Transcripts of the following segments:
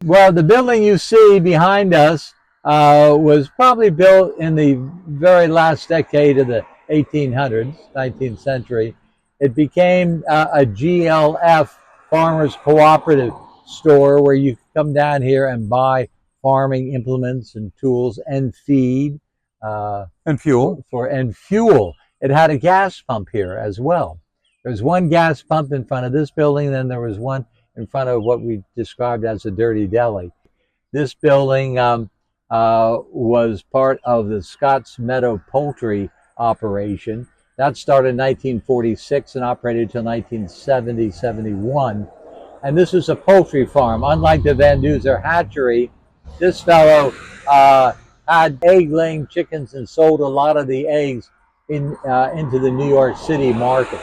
Well, the building you see behind us was probably built in the very last decade of the 1800s, 19th century. It became a GLF, Farmers Cooperative store, where you come down here and buy farming implements and tools and feed And fuel. and fuel. It had a gas pump here as well. There's one gas pump in front of this building, then there was one in front of what we described as a dirty deli. This building was part of the Meadow poultry operation. That started in 1946 and operated until 1970, 71. And this was a poultry farm. Unlike the Van Duzer hatchery, this fellow had egg-laying chickens and sold a lot of the eggs into the New York City market.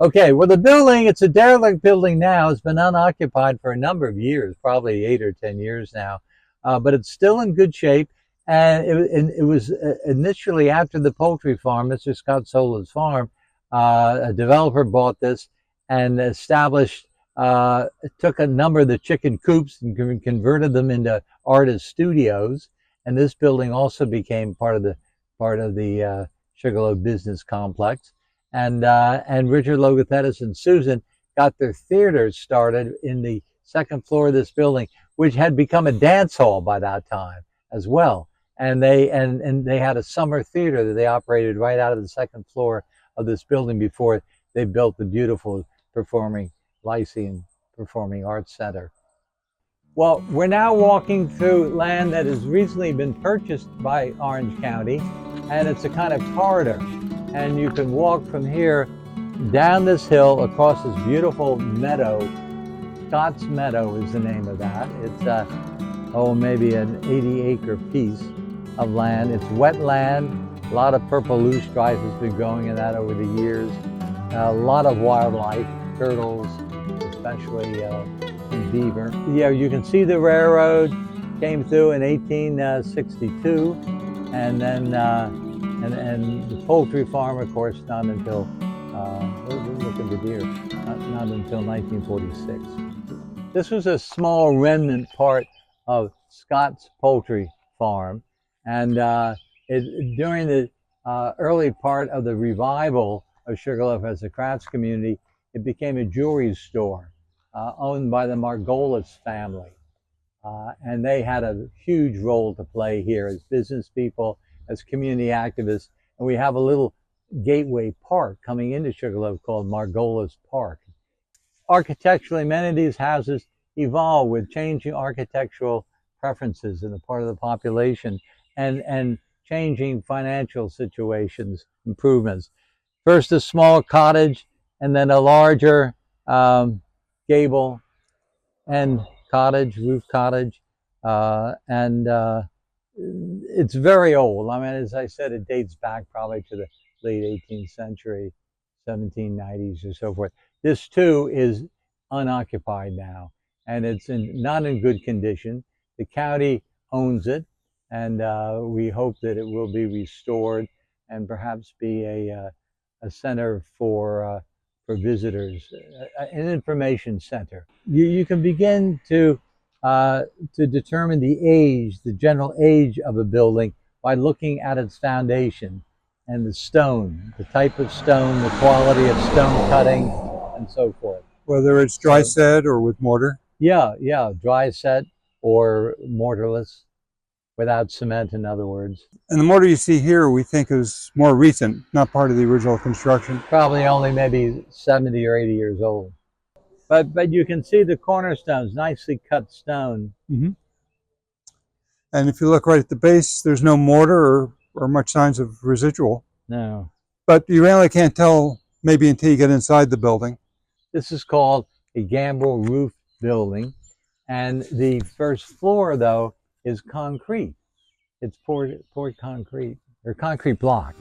Okay, well, the building, it's a derelict building now. It's been unoccupied for a number of years, probably 8 or 10 years now, but it's still in good shape. And it was initially after the poultry farm, Mr. Scott Sola's farm, a developer bought this and established, took a number of the chicken coops and converted them into artist studios. And this building also became part of the Sugar Loaf business complex. And Richard Logothetis and Susan got their theaters started in the second floor of this building, which had become a dance hall by that time as well. And they had a summer theater that they operated right out of the second floor of this building before they built the beautiful Lyceum Performing Arts Center. Well, we're now walking through land that has recently been purchased by Orange County, and it's a kind of corridor. And you can walk from here down this hill across this beautiful meadow. Scott's Meadow is the name of that. It's maybe an 80-acre piece of land. It's wetland. A lot of purple loosestrife has been growing in that over the years. A lot of wildlife, turtles, especially and beaver. Yeah, you can see the railroad came through in 1862, and then and the poultry farm, of course, not until look at the deer, not until 1946. This was a small remnant part of Scott's poultry farm, and during the early part of the revival of Sugar Loaf as a crafts community, it became a jewelry store owned by the Margolis family. And they had a huge role to play here as business people, as community activists. And we have a little gateway park coming into Sugar Loaf called Margolis Park. Architecturally, many of these houses evolve with changing architectural preferences in the part of the population and changing financial situations, improvements. First a small cottage, and then a larger gable and cottage, roof cottage, and it's very old. I mean, as I said, it dates back probably to the late 18th century, 1790s or so forth. This too is unoccupied now, and it's not in good condition. The county owns it, and we hope that it will be restored and perhaps be a center for visitors, an information center. You can begin to determine the age, the general age of a building by looking at its foundation and the stone, the type of stone, the quality of stone cutting, and so forth. Whether it's dry set or with mortar? Yeah, dry set or mortarless, without cement, in other words. And the mortar you see here, we think is more recent, not part of the original construction. Probably only maybe 70 or 80 years old. But you can see the cornerstones, nicely cut stone. Mm-hmm. And if you look right at the base, there's no mortar or much signs of residual. No. But you really can't tell maybe until you get inside the building. This is called a gambrel roof building. And the first floor, though, is concrete. It's poured concrete, or concrete block.